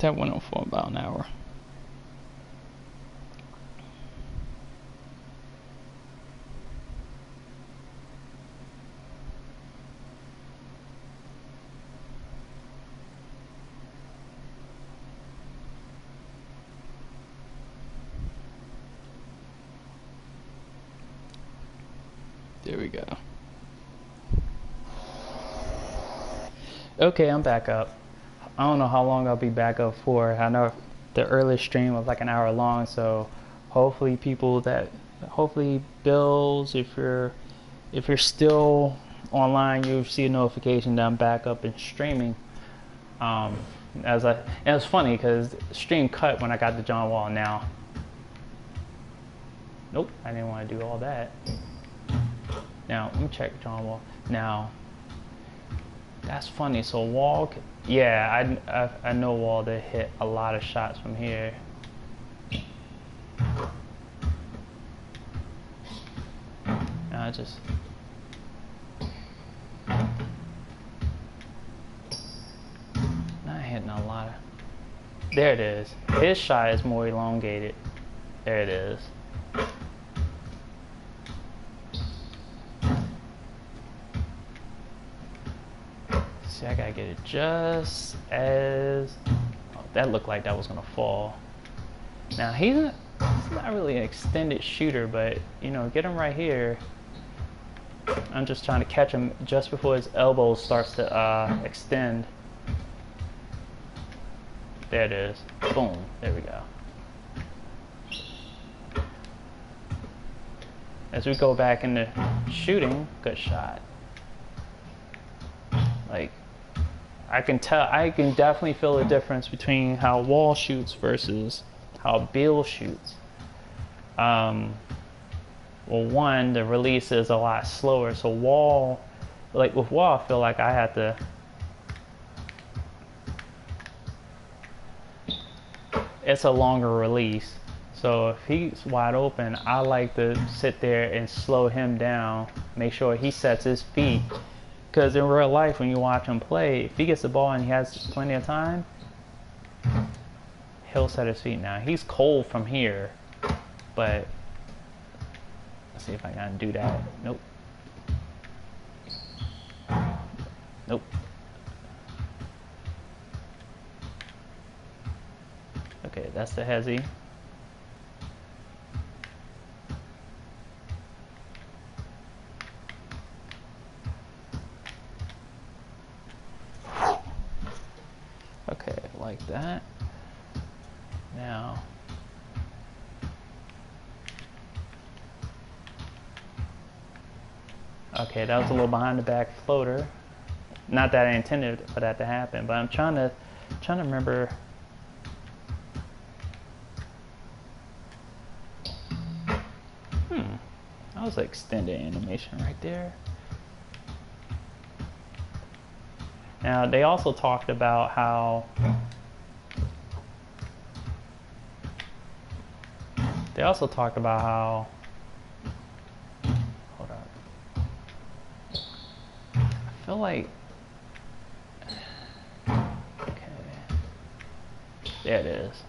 That went on for about an hour. There we go. Okay, I'm back up. I don't know how long I'll be back up for. I know the early stream was like an hour long, so hopefully Bills, if you're still online, you'll see a notification that I'm back up and streaming. And it's funny because stream cut when I got the John Wall. Now, nope, I didn't want to do all that. Now let me check John Wall. Now, that's funny. So Wall, yeah, I know Wall to hit a lot of shots from here. Now not hitting a lot of. There it is. His shot is more elongated. There it is. See, I gotta get it just as. Oh, that looked like that was gonna fall. Now he's not really an extended shooter, but you know, get him right here. I'm just trying to catch him just before his elbow starts to extend. There it is. Boom. There we go. As we go back into shooting, good shot. Like, I can definitely feel the difference between how Wall shoots versus how Bill shoots. Well, one, the release is a lot slower. So Wall, like with Wall, I feel like I have to. It's a longer release. So if he's wide open, I like to sit there and slow him down, make sure he sets his feet. Because in real life, when you watch him play, if he gets the ball and he has plenty of time, he'll set his feet. Now, he's cold from here, but let's see if I can do that. Nope. Nope. Okay, that's the hezzy. Okay, like that. Now, okay, that was a little behind the back floater. Not that I intended for that to happen, but I'm trying to remember. That was an extended animation right there. Now, they also talked about how hold on. I feel like okay. There it is.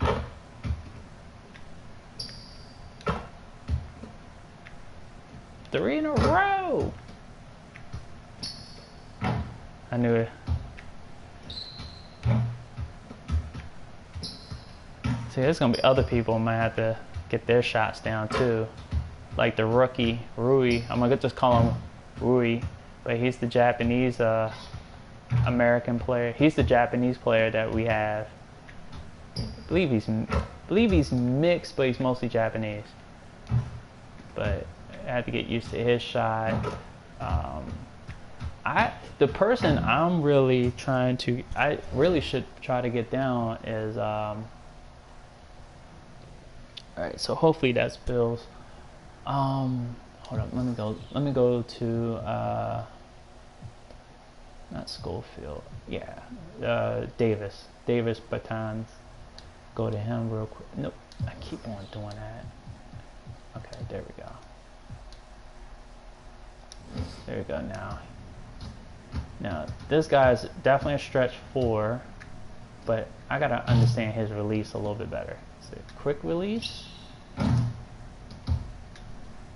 Three in a row. I knew it. See, there's gonna be other people who might have to get their shots down too, like the rookie Rui. I'm gonna just call him Rui, but he's the Japanese American player. He's the Japanese player that we have. I believe he's mixed, but he's mostly Japanese. But I had to get used to his shot. The person I'm really I really should try to get down is alright, so hopefully that's Bills. Hold on, let me go to not Schofield. Yeah. Davis Batons. Go to him real quick. Nope. I keep on doing that. Okay, there we go. There we go now. Now, this guy's definitely a stretch 4. but I gotta understand his release a little bit better. Is it quick release?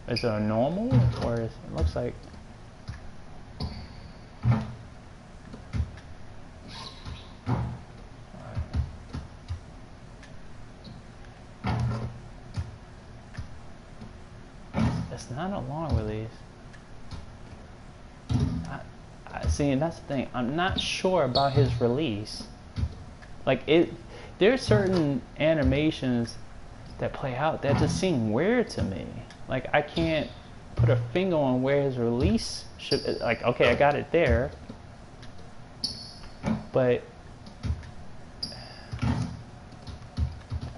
Is it a normal, or is it looks like? It's not a long release. See, and that's the thing. I'm not sure about his release. Like there's certain animations that play out that just seem weird to me. Like I can't put a finger on where his release should. Like okay, I got it there, but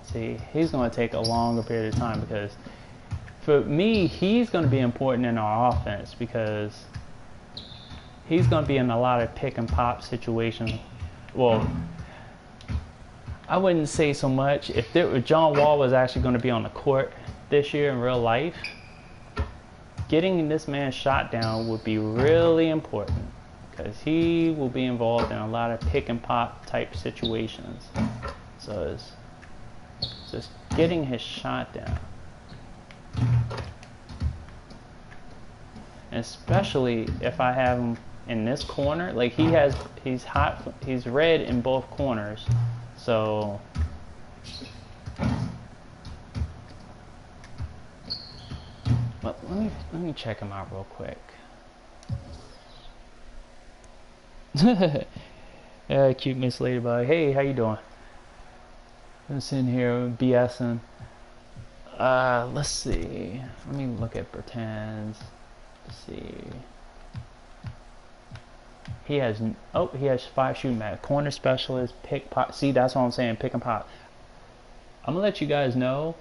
see, he's going to take a longer period of time because for me, he's going to be important in our offense because he's going to be in a lot of pick and pop situations. Well, I wouldn't say so much. If John Wall was actually going to be on the court this year in real life, getting this man's shot down would be really important because he will be involved in a lot of pick and pop type situations. So it's just getting his shot down. Especially if I have him in this corner, like he's red in both corners, so but let me check him out real quick. Yeah, cute Miss Ladybug. Hey, how you doing? I'm sitting here BSing. Let's see. Let me look at pretends. Let's see. He has 5 shooting match. Corner specialist, pick pop. See, that's what I'm saying. Pick and pop. I'm gonna let you guys know.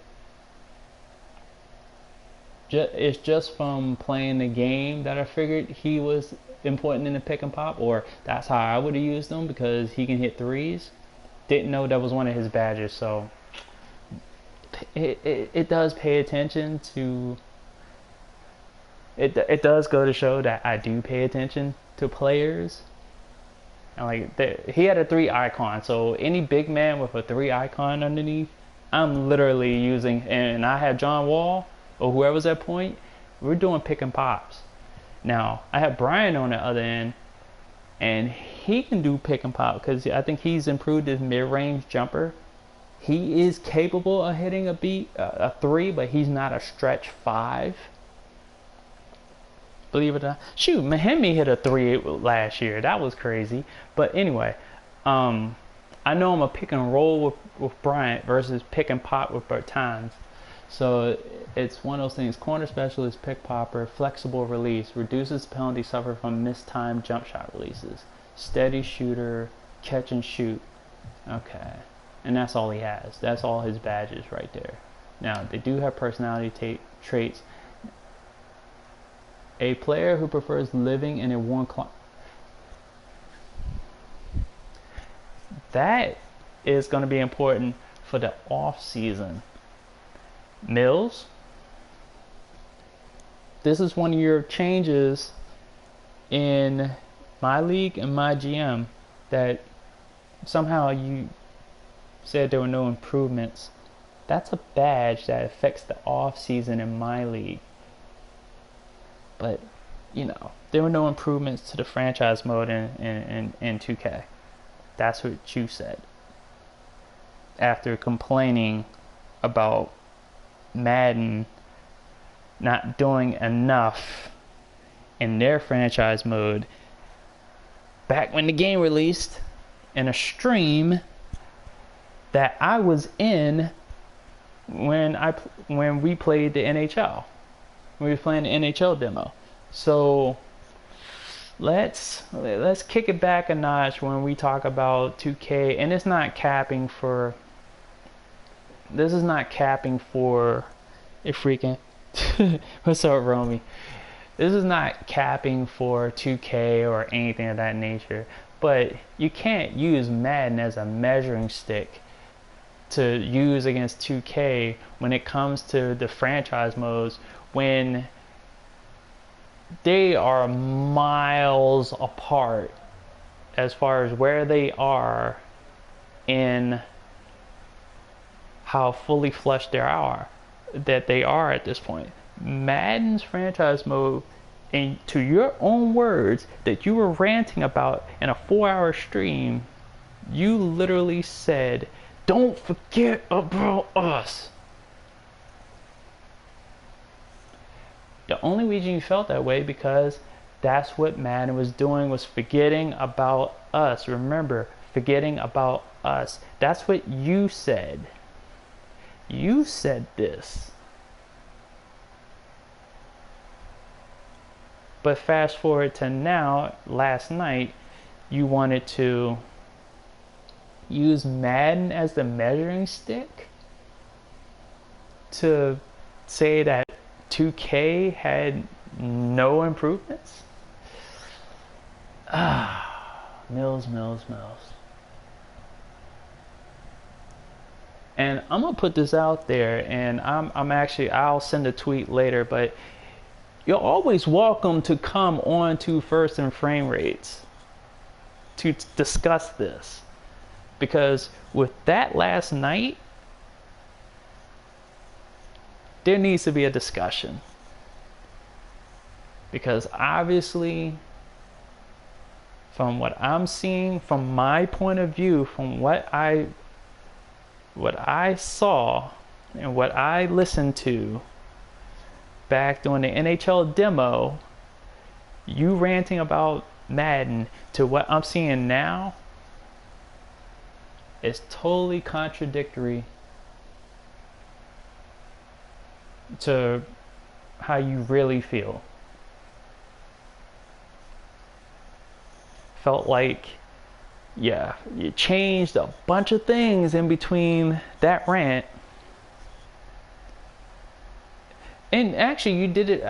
It's just from playing the game that I figured he was important in the pick and pop, or that's how I would have used him because he can hit threes. Didn't know that was one of his badges, so it does pay attention to. It does go to show that I do pay attention to players. And like he had a 3 icon, so any big man with a 3 icon underneath, I'm literally using. And I have John Wall or whoever's at point. We're doing pick and pops. Now I have Brian on the other end, and he can do pick and pop because I think he's improved his mid-range jumper. He is capable of hitting a 3, but he's not a stretch 5. Believe it or not. Shoot, Mahemi hit a 3 last year. That was crazy. But anyway, I know I'm a pick and roll with Bryant versus pick and pop with Bertans. So it's one of those things. Corner specialist, pick popper, flexible release, reduces penalty suffered from mistimed jump shot releases. Steady shooter, catch and shoot. Okay. And that's all he has. That's all his badges right there. Now, they do have personality traits. A player who prefers living in a warm climate. That is going to be important for the off season. Mills, this is one of your changes in my league and my GM that somehow you said there were no improvements. That's a badge that affects the off season in my league. But, you know, there were no improvements to the franchise mode in 2K. That's what you said. After complaining about Madden not doing enough in their franchise mode back when the game released in a stream that I was in when we played the NHL. We were playing the NHL demo. So let's kick it back a notch when we talk about 2K, and it's not capping for. This is not capping for a freaking. What's up, Romy? This is not capping for 2K or anything of that nature. But you can't use Madden as a measuring stick to use against 2K when it comes to the franchise modes, when they are miles apart as far as where they are in how fully fleshed they are at this point. Madden's franchise mode, and to your own words that you were ranting about in a 4-hour stream, you literally said, "Don't forget about us." The only reason you felt that way because that's what Madden was doing, was forgetting about us. Remember, forgetting about us. That's what you said. You said this. But fast forward to now, last night, you wanted to use Madden as the measuring stick to say that 2K had no improvements? Mills. And I'm gonna put this out there, and I'll send a tweet later, but you're always welcome to come on to First and Frame Rates to discuss this, because with that last night, there needs to be a discussion, because obviously, from what I'm seeing, from my point of view, from what I saw and what I listened to back during the NHL demo, you ranting about Madden to what I'm seeing now is totally contradictory to how you really feel. Felt like, yeah, you changed a bunch of things in between that rant. And actually, you did it,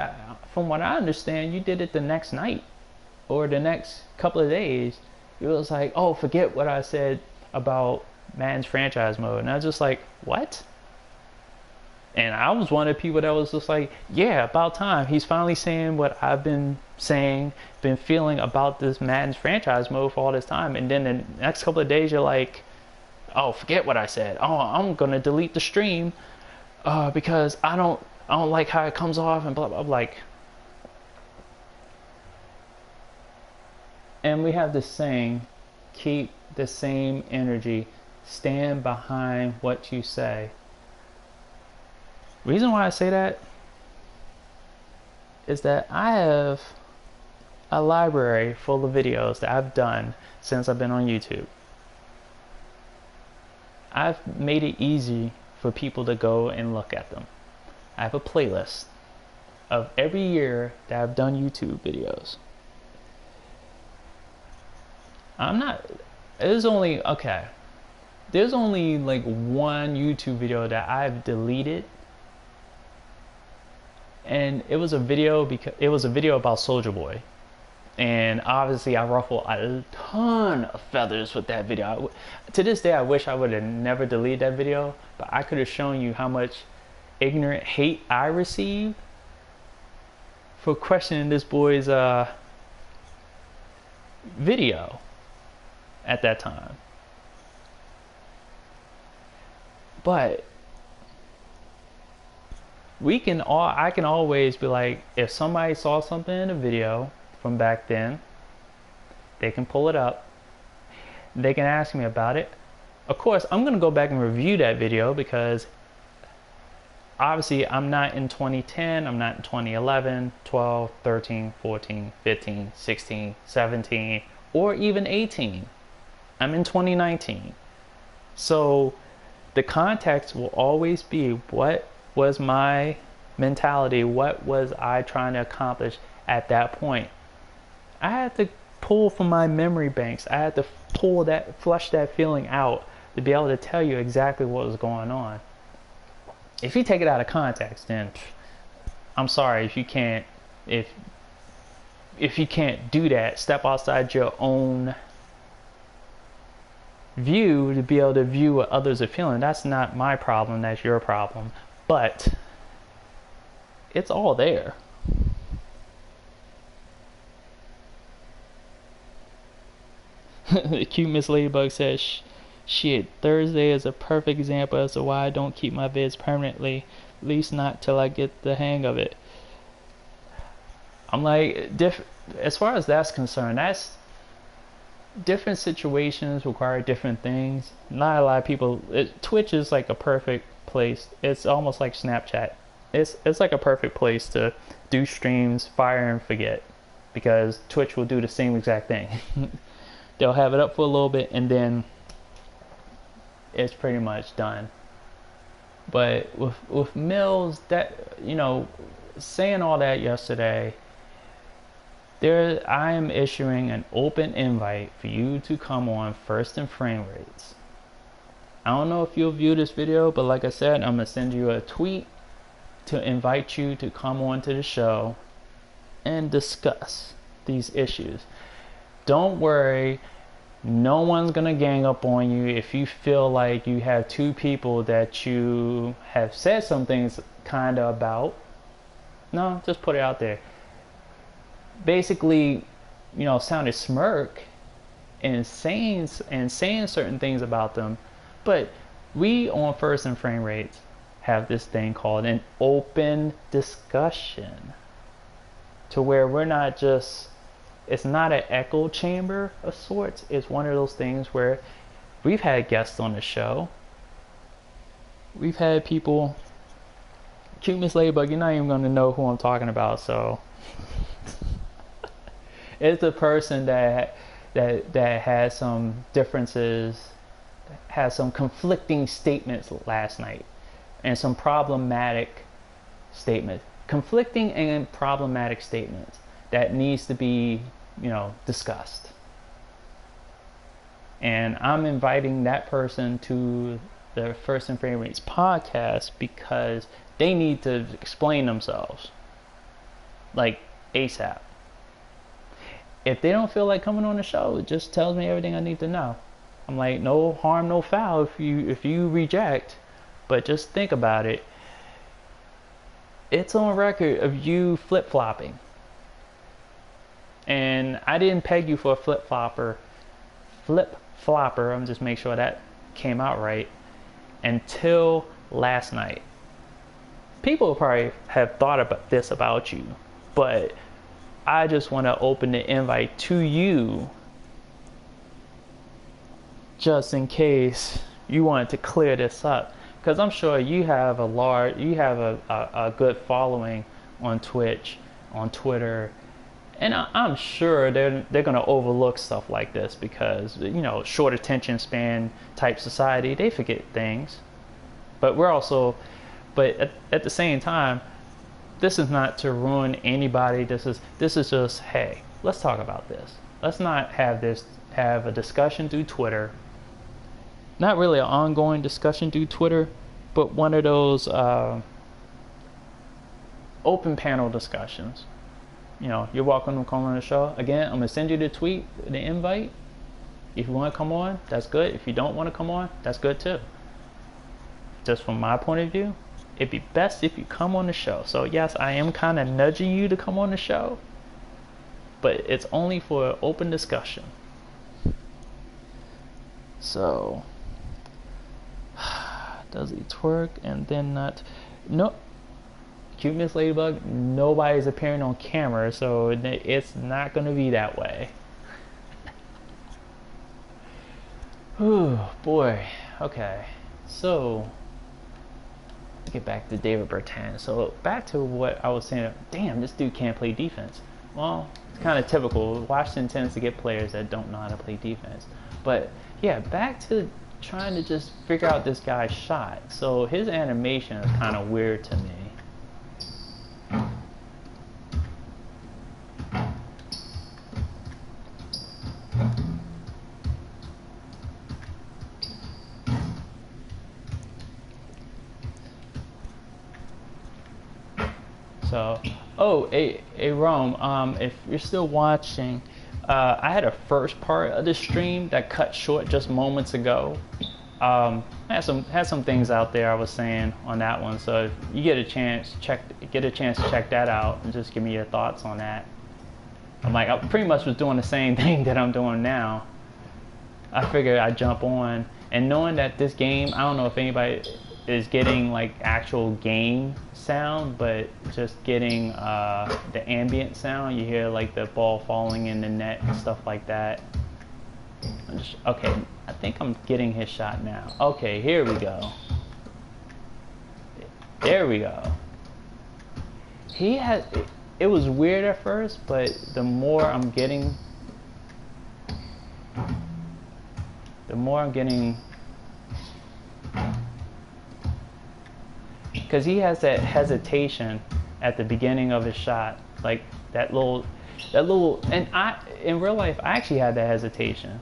from what I understand, you did it the next night or the next couple of days. It was like, oh, forget what I said about Madden's franchise mode. And I was just like, what? And I was one of the people that was just like, yeah, about time. He's finally saying what I've been saying, been feeling about this Madden's franchise mode for all this time. And then the next couple of days, you're like, oh, forget what I said. Oh, I'm going to delete the stream because I don't like how it comes off and blah, blah, blah. Like, and we have this saying, keep the same energy, stand behind what you say. Reason why I say that is that I have a library full of videos that I've done since I've been on YouTube. I've made it easy for people to go and look at them. I have a playlist of every year that I've done YouTube videos. There's only like one YouTube video that I've deleted. And it was a video about Soulja Boy. And obviously I ruffled a ton of feathers with that video. To this day, I wish I would have never deleted that video, but I could have shown you how much ignorant hate I received for questioning this boy's video at that time. But I can always be like, if somebody saw something in a video from back then, they can pull it up, they can ask me about it. Of course, I'm going to go back and review that video, because obviously I'm not in 2010, I'm not in 2011, 12, 13, 14, 15, 16, 17, or even 18. I'm in 2019. So the context will always be, what was my mentality? What was I trying to accomplish at that point? I had to pull from my memory banks. I had to flush that feeling out to be able to tell you exactly what was going on. If you take it out of context, then I'm sorry if you can't do that, step outside your own view to be able to view what others are feeling. That's not my problem, that's your problem. But it's all there. The cute Miss Ladybug says Shit, Thursday is a perfect example as to why I don't keep my vids permanently, at least not till I get the hang of it. I'm like, as far as that's concerned, that's different situations require different things. Not a lot of people. Twitch is like a perfect place. It's almost like Snapchat. It's like a perfect place to do streams, fire and forget, because Twitch will do the same exact thing. They'll have it up for a little bit and then it's pretty much done. But with Mills, that, you know, saying all that yesterday, I am issuing an open invite for you to come on First and Frame Rates. I don't know if you'll view this video, but like I said, I'm gonna send you a tweet to invite you to come on to the show and discuss these issues. Don't worry, no one's gonna gang up on you if you feel like you have two people that you have said some things kinda about. No, just put it out there. Basically, you know, sounded smirk and saying certain things about them, but we on First and Frame Rates have this thing called an open discussion, to where we're not just, it's not an echo chamber of sorts. It's one of those things where we've had guests on the show, we've had people. Cute Miss Ladybug, you're not even going to know who I'm talking about, so it's a person that has some differences, has some conflicting statements last night, and some problematic statements, conflicting and problematic statements that needs to be, you know, discussed. And I'm inviting that person to the First and Frame Rates podcast because they need to explain themselves, like ASAP. If they don't feel like coming on the show, it just tells me everything I need to know. I'm like, no harm, no foul if you reject, but just think about it. It's on record of you flip-flopping. And I didn't peg you for a flip-flopper, I'm just make sure that came out right, until last night. People probably have thought about this about you, but I just want to open the invite to you just in case you wanted to clear this up, because I'm sure you have a good following on Twitch, on Twitter, and I'm sure they're going to overlook stuff like this because, you know, short attention span type society, they forget things. But at the same time, this is not to ruin anybody. This is just, hey, let's talk about this. Let's not have a discussion through Twitter. Not really an ongoing discussion through Twitter, but one of those open panel discussions. You know, you're welcome to come on the show. Again, I'm gonna send you the tweet, the invite. If you want to come on, that's good. If you don't want to come on, that's good too. Just from my point of view, it'd be best if you come on the show. So yes, I am kind of nudging you to come on the show, but it's only for an open discussion. So, does he twerk and then not? No, Cute Miss Ladybug, nobody's appearing on camera, so it's not going to be that way. Ooh, boy. Okay, so get back to David Bertan. So back to what I was saying. Damn, this dude can't play defense. Well, it's kind of typical. Washington tends to get players that don't know how to play defense. But yeah, back to trying to just figure out this guy's shot. So his animation is kind of weird to me. So, hey Rome, if you're still watching, I had a first part of the stream that cut short just moments ago. I had some things out there I was saying on that one, so if you get a chance to check that out and just give me your thoughts on that. I pretty much was doing the same thing that I'm doing now. I figured I'd jump on And knowing that this game, I don't know if anybody is getting like actual game sound, but just getting the ambient sound. You hear like the ball falling in the net and stuff like that. Okay, I think I'm getting his shot now. Okay, here we go. There we go. He had, it was weird at first, but the more I'm getting, because he has that hesitation at the beginning of his shot, like that little, and in real life, I actually had that hesitation,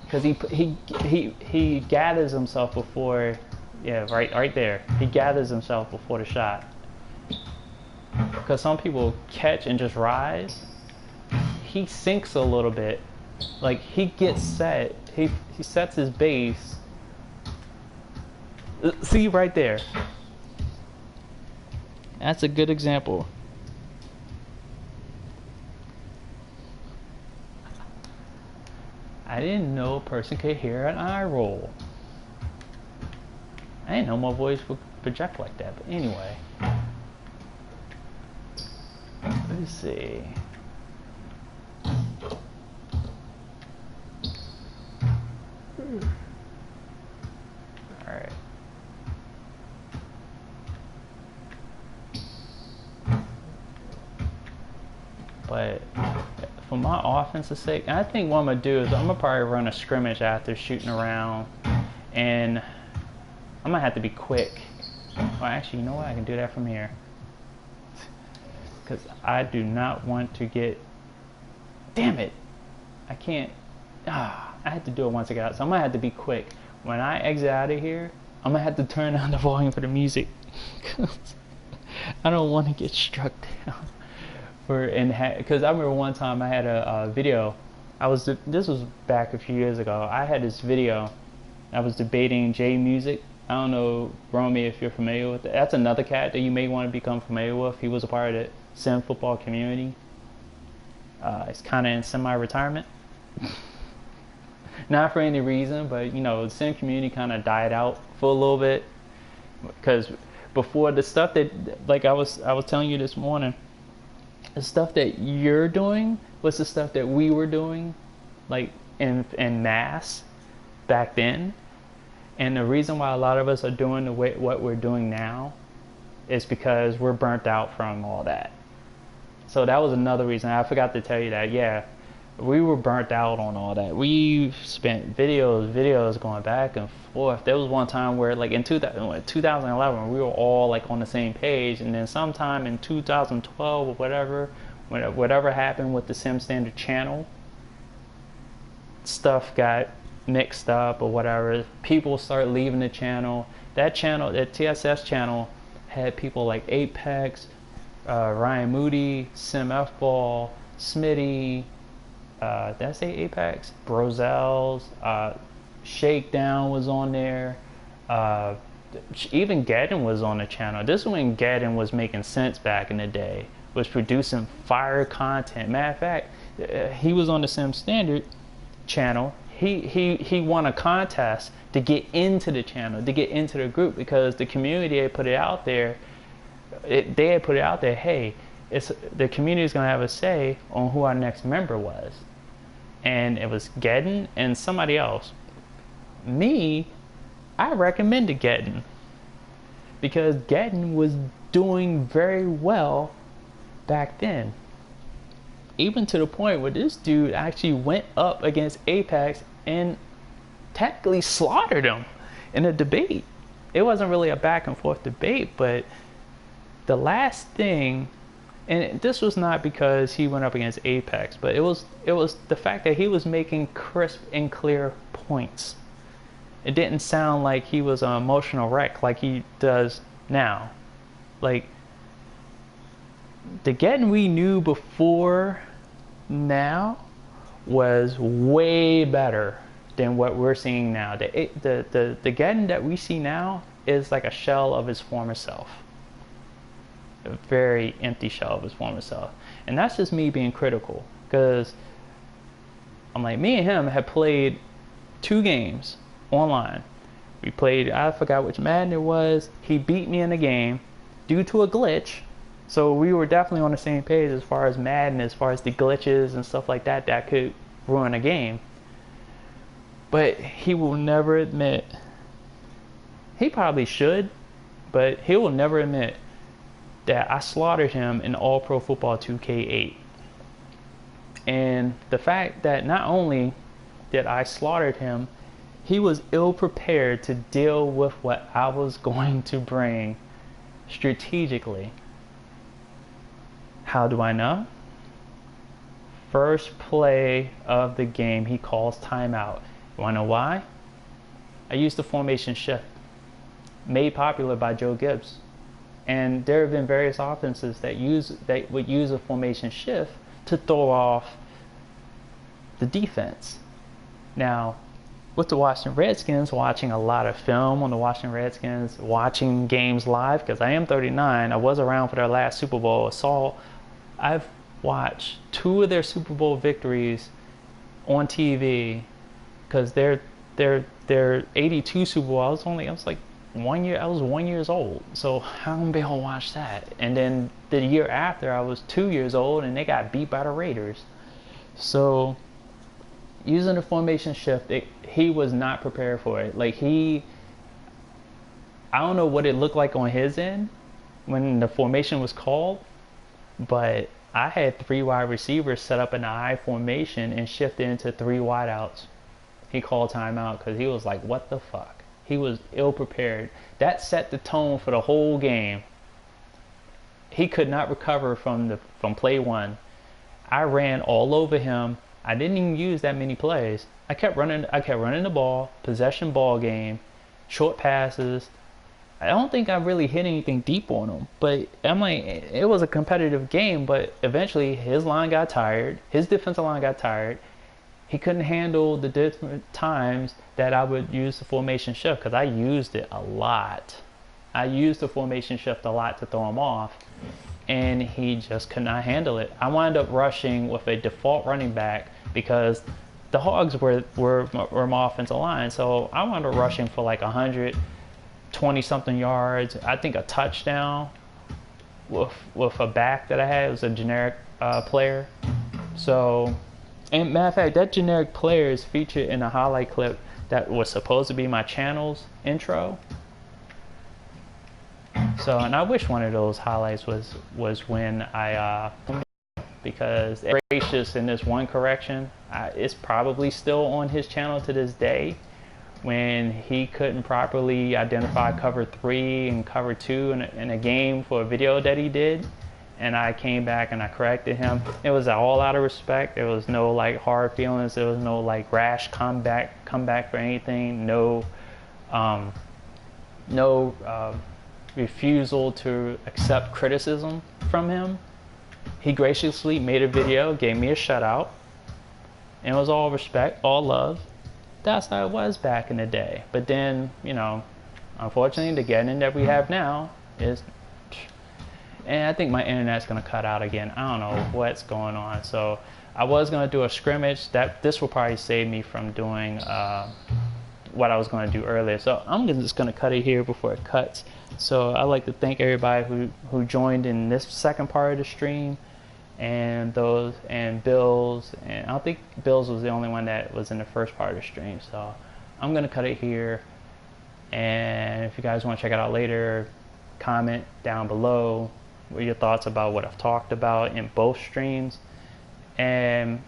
because he gathers himself before, yeah, right there, he gathers himself before the shot, because some people catch and just rise. He sinks a little bit, like he gets set, he sets his base. See right there. That's a good example. I didn't know a person could hear an eye roll. I didn't know my voice would project like that, but anyway. Let's see. Alright. But for my offensive sake, I think what I'm going to do is I'm going to probably run a scrimmage after shooting around, and I'm going to have to be quick. Well, actually, you know what? I can do that from here. Because I do not want to get... Damn it! I can't... I had to do it once I got out, so I'm going to have to be quick. When I exit out of here, I'm going to have to turn down the volume for the music. Because I don't want to get struck down. Because I remember one time I had a video. This was back a few years ago. I had this video. I was debating J Music. I don't know, Romy, if you're familiar with it. That's another cat that you may want to become familiar with. He was a part of the sim football community. It's kind of in semi-retirement. Not for any reason, but you know, the sim community kind of died out for a little bit. Because before, the stuff that, like I was telling you this morning, the stuff that you're doing was the stuff that we were doing, like in mass back then. And the reason why a lot of us are doing what we're doing now is because we're burnt out from all that. So that was another reason. I forgot to tell you that. Yeah, we were burnt out on all that. We spent videos going back and forth. There was one time where, like in 2011, we were all like on the same page, and then sometime in 2012 or whatever happened with the Sim Standard channel, stuff got mixed up or whatever. People start leaving the channel. That TSS channel had people like Apex, Ryan Moody, Sim F Ball, Smitty, did I say Apex? Brozels, Shakedown was on there. Even Gaddon was on the channel. This is when Gaddon was making sense back in the day, was producing fire content. Matter of fact, he was on the Sim Standard channel. He won a contest to get into the channel, to get into the group, because the community had put it out there. They had put it out there, hey, the community is going to have a say on who our next member was. And it was Gaddon and somebody else. Me, I recommended Gaddon, because Gaddon was doing very well back then. Even to the point where this dude actually went up against Apex and technically slaughtered him in a debate. It wasn't really a back and forth debate, but the last thing, and this was not because he went up against Apex, but it was the fact that he was making crisp and clear points. It didn't sound like he was an emotional wreck like he does now. Like, the Gaddon we knew before now was way better than what we're seeing now. The Gaddon that we see now is like a shell of his former self. A very empty shell of his former self. And that's just me being critical, because I'm like, me and him have played 2 games online. We played, I forgot which Madden it was. He beat me in the game due to a glitch. So we were definitely on the same page as far as Madden, as far as the glitches and stuff like that that could ruin a game. But he will never admit, he probably should, but he will never admit that I slaughtered him in All Pro Football 2K8. And the fact that not only did I slaughter him, he was ill prepared to deal with what I was going to bring strategically. How do I know? First play of the game, he calls timeout. You wanna know why? I used the formation shift, made popular by Joe Gibbs. And there have been various offenses that would use a formation shift to throw off the defense. Now, with the Washington Redskins, watching a lot of film on the Washington Redskins, watching games live, because I am 39, I was around for their last Super Bowl. I've watched 2 of their Super Bowl victories on TV, because their 82 Super Bowl, I was like 1 year, I was 1 year old. So how am I be able to watch that? And then the year after, I was 2 years old, and they got beat by the Raiders. So using the formation shift, he was not prepared for it. Like I don't know what it looked like on his end when the formation was called, but I had 3 wide receivers set up in the I formation and shifted into 3 wideouts. He called timeout because he was like, what the fuck? He was ill prepared. That set the tone for the whole game. He could not recover from play 1. I ran all over him. I didn't even use that many plays. I kept running the ball, possession ball game, short passes. I don't think I really hit anything deep on him, but I'm like, it was a competitive game, but eventually his line got tired. His defensive line got tired. He couldn't handle the different times that I would use the formation shift, because I used it a lot. I used the formation shift a lot to throw him off, and he just could not handle it. I wound up rushing with a default running back because the Hogs were my offensive line. So I wound up rushing for like 120 something yards. I think a touchdown with a back that I had. It was a generic player. So, and matter of fact, that generic player is featured in a highlight clip that was supposed to be my channel's intro. So, and I wish one of those highlights was when I because gracious in this one correction, it's probably still on his channel to this day, when he couldn't properly identify cover 3 and cover 2 in a game for a video that he did, and I came back and I corrected him. It was all out of respect. There was no like hard feelings. There was no like rash comeback for anything. No refusal to accept criticism from him. He graciously made a video, gave me a shutout, and it was all respect, all love. That's how it was back in the day. But then, unfortunately, the getting that we have now is, and I think my internet's gonna cut out again. I don't know what's going on. So I was gonna do a scrimmage. This will probably save me from doing what I was gonna do earlier. So I'm just gonna cut it here before it cuts. So I'd like to thank everybody who joined in this second part of the stream, and Bills, and I don't think Bills was the only one that was in the first part of the stream. So I'm gonna cut it here, and if you guys want to check it out later, comment down below what your thoughts about what I've talked about in both streams. And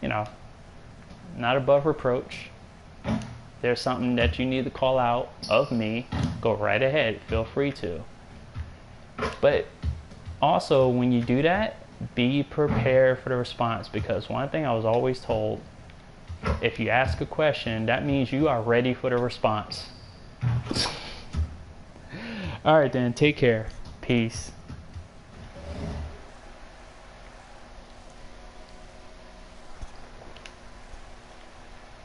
not above reproach. There's something that you need to call out of me, go right ahead, feel free to. But also, when you do that, be prepared for the response, because one thing I was always told, if you ask a question, that means you are ready for the response. All right then, take care. Peace.